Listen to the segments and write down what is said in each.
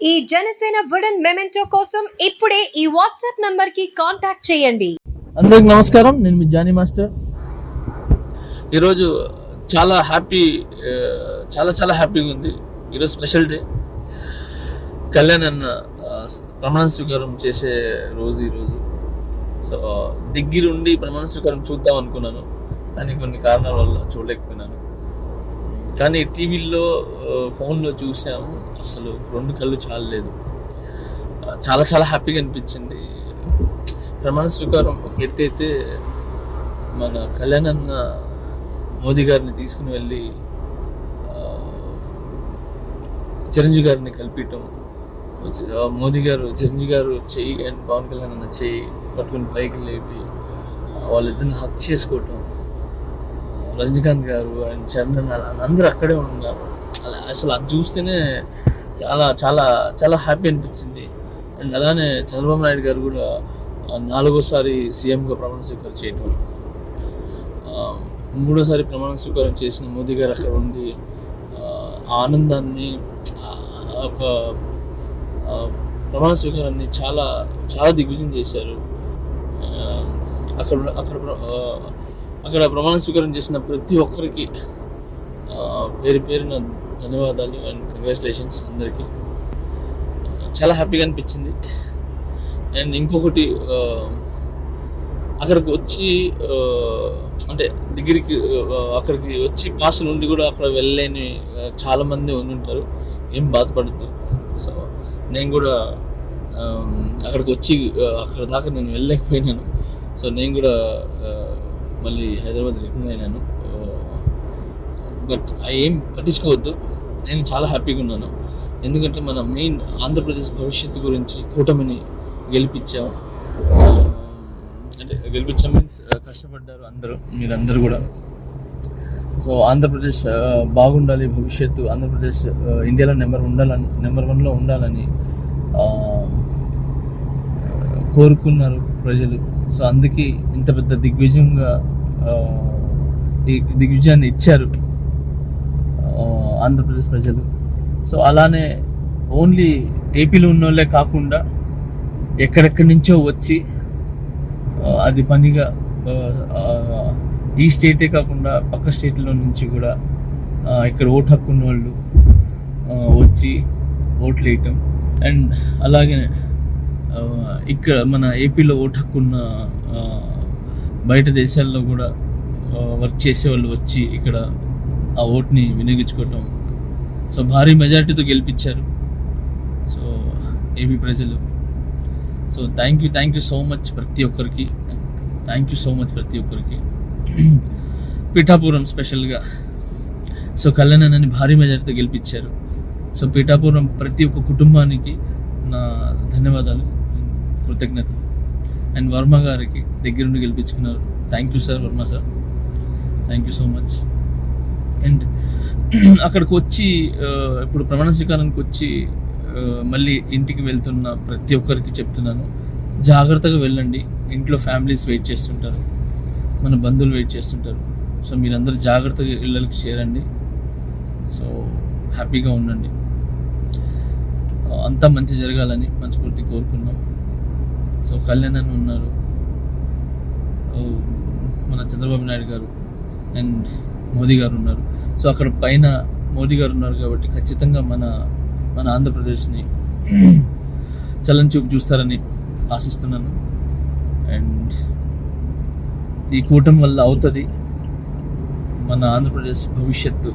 ఈ Janasena wooden memento కోసం ఇప్పుడే ఈ వాట్సాప్ నంబర్ కి కాంటాక్ట్ చేయండి. అందరికి నమస్కారం, నేను మీ జానీ మాస్టర్. ఈరోజు చాలా హ్యాపీగా ఉంది. ఈరోజు స్పెషల్ డే. కళ్యాణ్ అన్న ప్రమాణ స్వీకారం చేసే రోజు ఈరోజు. సో దగ్గరుండి ప్రమాణ స్వీకారం చూద్దాం అనుకున్నాను, కానీ కొన్ని కారణాల వల్ల చూడలేకపోయినాను. కానీ టీవీలో ఫోన్లో చూసాము, అసలు రెండు కళ్ళు చాలలేదు. చాలా హ్యాపీగా అనిపించింది. ప్రమాణ స్వీకారం ఒక ఎత్తు అయితే, మన కళ్యాణ్ అన్న మోదీ గారిని తీసుకుని వెళ్ళి చిరంజీవి గారిని కలిపించడం, మోదీ గారు చిరంజీవి గారు చెయ్యి అండ్ పవన్ కళ్యాణ్ అన్న చెయ్యి పట్టుకుని పైకి లేపి వాళ్ళిద్దరిని హక్ చేసుకోవటం, రజనీకాంత్ గారు అండ్ చరణ్ అందరూ అక్కడే ఉన్నారు. అసలు అది చూస్తేనే చాలా హ్యాపీ అనిపించింది. అండ్ అలానే చంద్రబాబు నాయుడు గారు కూడా 4వ సీఎంగా ప్రమాణ స్వీకారం చేయటం, 3వ ప్రమాణ స్వీకారం చేసిన మోదీ గారు అక్కడ ఉండి ఆనందాన్ని, ఒక ప్రమాణ స్వీకారాన్ని చాలా దిగ్విజయం చేశారు. అక్కడ ప్రమాణ స్వీకారం చేసిన ప్రతి ఒక్కరికి పేరున ధన్యవాదాలు అండ్ కంగ్రాచులేషన్స్ అందరికీ. చాలా హ్యాపీగా అనిపించింది. అండ్ ఇంకొకటి, అక్కడికి వచ్చి అంటే అక్కడికి వచ్చి పాస్ నుండి కూడా అక్కడ వెళ్ళలేని చాలామంది ఉంటారు. ఏం బాధపడద్దు. సో నేను కూడా అక్కడికి వచ్చి అక్కడ దాకా నేను వెళ్ళలేకపోయినాను. సో నేను కూడా మళ్ళీ హైదరాబాద్ రిటర్న్ అయినాను. బట్ ఏం పట్టించుకోవద్దు, నేను చాలా హ్యాపీగా ఉన్నాను. ఎందుకంటే మన మెయిన్ ఆంధ్రప్రదేశ్ భవిష్యత్తు గురించి కూటమిని గెలిపించాం. అంటే గెలిపించాం మీన్స్ కష్టపడ్డారు మీరందరూ కూడా. సో ఆంధ్రప్రదేశ్ బాగుండాలి, భవిష్యత్తు ఆంధ్రప్రదేశ్ ఇండియాలో నెంబర్ 1లో ఉండాలని కోరుకున్నారు ప్రజలు. సో అందుకే ఇంత పెద్ద దిగ్విజయాన్ని ఇచ్చారు ఆంధ్రప్రదేశ్ ప్రజలు. సో అలానే ఓన్లీ ఏపీలో ఉన్న వాళ్ళే కాకుండా ఎక్కడెక్కడి నుంచో వచ్చి అది పనిగా ఈ స్టేటే కాకుండా పక్క స్టేట్లో నుంచి కూడా ఇక్కడ ఓటు హక్కు ఉన్న వాళ్ళు వచ్చి ఓట్లు వేయటం, అండ్ అలాగే ఇక్కడ మన ఏపీలో ఓటు హక్కున్న బయట దేశాల్లో కూడా వర్క్ చేసే వాళ్ళు వచ్చి ఇక్కడ ఆ ఓట్ని వినియోగించుకోవటం. సో భారీ మెజారిటీతో గెలిపించారు సో ఏపీ ప్రజలు. So thank you so much ప్రతి ఒక్కరికి. పిఠాపురం స్పెషల్గా సో కళ్యాణ్ అన్నని భారీ మెజారిటీతో గెలిపించారు. సో పిఠాపురం ప్రతి ఒక్క కుటుంబానికి నా ధన్యవాదాలు, కృతజ్ఞత. అండ్ వర్మ గారికి దగ్గరుండి గెలిపించుకున్నారు. Thank you sir, Varma sir, thank you so much. And అక్కడికి వచ్చి ఇప్పుడు ప్రమాణ స్వీకారానికి వచ్చి మళ్ళీ ఇంటికి వెళ్తున్న ప్రతి ఒక్కరికి చెప్తున్నాను, జాగ్రత్తగా వెళ్ళండి. ఇంట్లో ఫ్యామిలీస్ వెయిట్ చేస్తుంటారు, మన బంధువులు వెయిట్ చేస్తుంటారు. సో మీరందరూ జాగ్రత్తగా ఇళ్ళకి చేరండి. సో హ్యాపీగా ఉండండి. అంతా మంచి జరగాలని మనస్ఫూర్తి కోరుకున్నాం. సో కళ్యాణ్ అన్న ఉన్నారు, మన చంద్రబాబు నాయుడు గారు అండ్ మోదీ గారు ఉన్నారు. సో అక్కడ పైన మోదీ గారు ఉన్నారు కాబట్టి ఖచ్చితంగా మన ఆంధ్రప్రదేశ్ని చలన చూపు చూస్తారని ఆశిస్తున్నాను. అండ్ ఈ కూటమి వల్ల అవుతుంది, మన ఆంధ్రప్రదేశ్ భవిష్యత్తు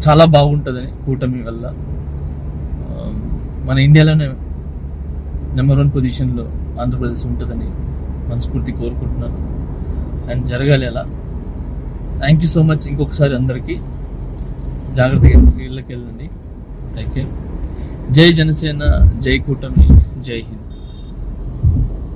చాలా బాగుంటుందని, కూటమి వల్ల మన ఇండియాలోనే నెంబర్ 1 పొజిషన్లో ఆంధ్రప్రదేశ్ ఉంటుందని మనస్ఫూర్తి కోరుకుంటున్నాను. అండ్ జరగాలి అలా. Thank you so much. ఇంకొకసారి అందరికీ జాగ్రత్తగా ఇళ్ళకి వెళ్ళండి. Take care. జై జనసేన, జై కూటమి, జై హింద్.